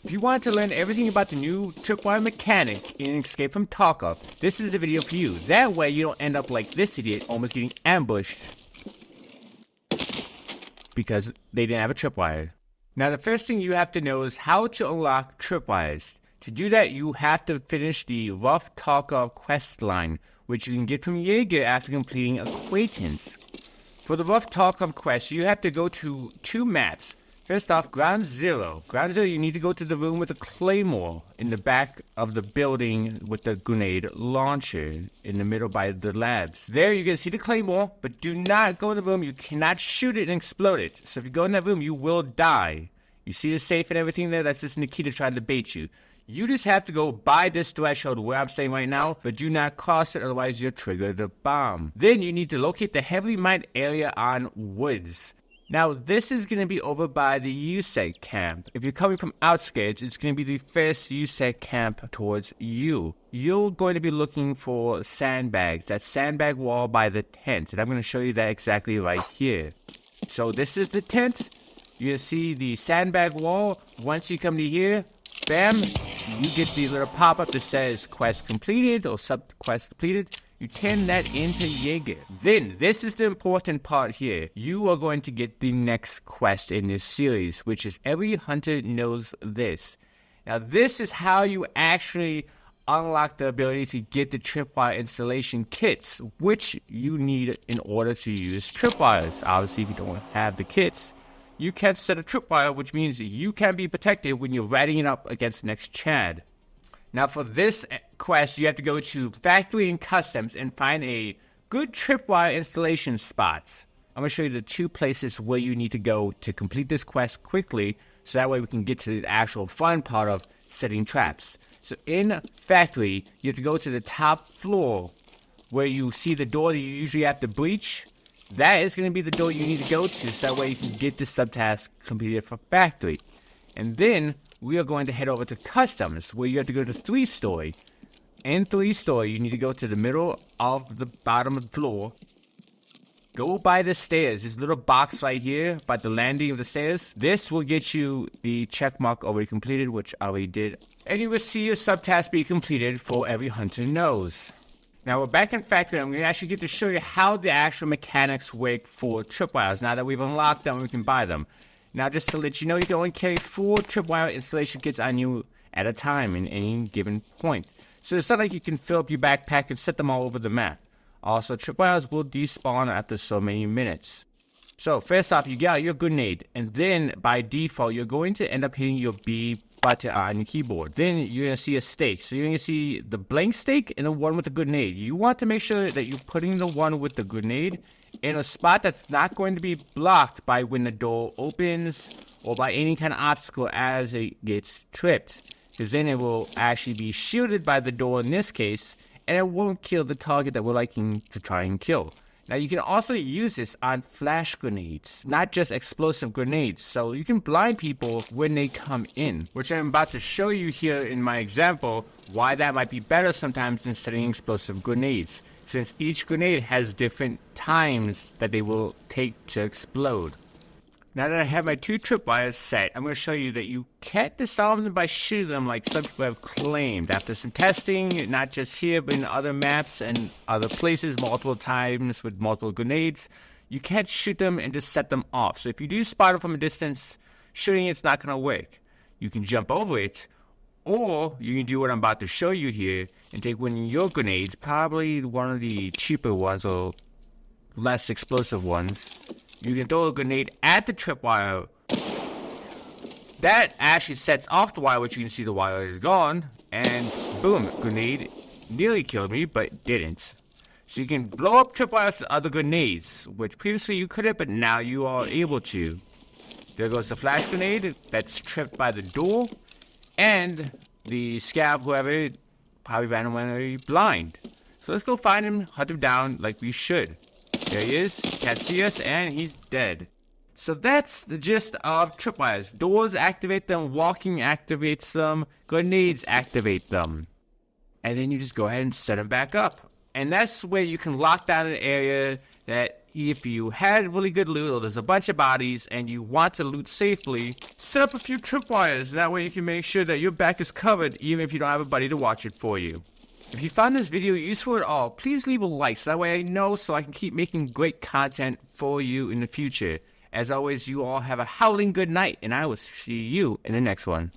If you want to learn everything about the new Tripwire Mechanic in Escape from Tarkov, this is the video for you. That way you don't end up like this idiot almost getting ambushed because they didn't have a tripwire. Now the first thing you have to know is how to unlock tripwires. To do that, you have to finish the rough Tarkov quest line, which you can get from Jaeger after completing Acquaintance. For the rough Tarkov quest, you have to go to 2 maps. First off, Ground Zero. Ground Zero, you need to go to the room with the claymore in the back of the building with the grenade launcher in the middle by the labs. There you're going to see the claymore, but do not go in the room. You cannot shoot it and explode it. So if you go in that room, you will die. You see the safe and everything there? That's just Nikita trying to bait you. You just have to go by this threshold where I'm staying right now, but do not cross it, otherwise you'll trigger the bomb. Then you need to locate the heavily mined area on Woods. Now, this is going to be over by the USEC camp. If you're coming from outskirts, it's going to be the first USEC camp towards you. You're going to be looking for sandbags, that sandbag wall by the tent. And I'm going to show you that exactly right here. So this is the tent. You're going to see the sandbag wall. Once you come to here, bam, you get the little pop-up that says quest completed or sub-quest completed. You turn that into Jaeger. Then, this is the important part here. You are going to get the next quest in this series, which is Every Hunter Knows This. Now, this is how you actually unlock the ability to get the tripwire installation kits, which you need in order to use tripwires. Obviously, if you don't have the kits, you can't set a tripwire, which means you can be protected when you're riding it up against the next Chad. Now for this quest, you have to go to Factory and Customs and find a good tripwire installation spot. I'm going to show you the 2 places where you need to go to complete this quest quickly, so that way we can get to the actual fun part of setting traps. So in Factory, you have to go to the top floor where you see the door that you usually have to breach. That is going to be the door you need to go to, so that way you can get the subtask completed for Factory. And then we are going to head over to Customs, where you have to go to 3-story. In 3-story, you need to go to the middle of the bottom of the floor. Go by the stairs. This little box right here by the landing of the stairs. This will get you the check mark already completed, which I already did. And you will see your subtask be completed for Every Hunter Knows. Now we're back in Factory. I'm going to actually get to show you how the actual mechanics work for tripwires. Now that we've unlocked them, we can buy them. Now, just to let you know, you can only carry 4 tripwire installation kits on you at a time in any given point. So it's not like you can fill up your backpack and set them all over the map. Also, tripwires will despawn after so many minutes. So, first off, you get out your grenade, and then, by default, you're going to end up hitting your B button on your keyboard. Then, you're going to see a stake. So, you're going to see the blank stake and the one with the grenade. You want to make sure that you're putting the one with the grenade in a spot that's not going to be blocked by when the door opens or by any kind of obstacle as it gets tripped. Because then it will actually be shielded by the door in this case, and it won't kill the target that we're liking to try and kill. Now you can also use this on flash grenades, not just explosive grenades. So you can blind people when they come in, which I'm about to show you here in my example, why that might be better sometimes than setting explosive grenades, since each grenade has different times that they will take to explode. Now that I have my 2 tripwires set, I'm going to show you that you can't disarm them by shooting them like some people have claimed. After some testing, not just here, but in other maps and other places, multiple times with multiple grenades, you can't shoot them and just set them off. So if you do spot them from a distance, shooting it's not going to work. You can jump over it, or you can do what I'm about to show you here and take one of your grenades, probably one of the cheaper ones or less explosive ones. You can throw a grenade at the tripwire. That actually sets off the wire, which you can see the wire is gone. And boom, grenade nearly killed me, but didn't. So you can blow up tripwires with other grenades, which previously you couldn't, but now you are able to. There goes the flash grenade that's tripped by the door. And the scav, whoever, probably ran away blind. So let's go find him, hunt him down like we should. There he is, can't see us, and he's dead. So that's the gist of tripwires. Doors activate them, walking activates them, grenades activate them. And then you just go ahead and set them back up. And that's where you can lock down an area that if you had really good loot, or there's a bunch of bodies, and you want to loot safely, set up a few tripwires. That way you can make sure that your back is covered, even if you don't have a buddy to watch it for you. If you found this video useful at all, please leave a like, so that way I know, so I can keep making great content for you in the future. As always, you all have a howling good night, and I will see you in the next one.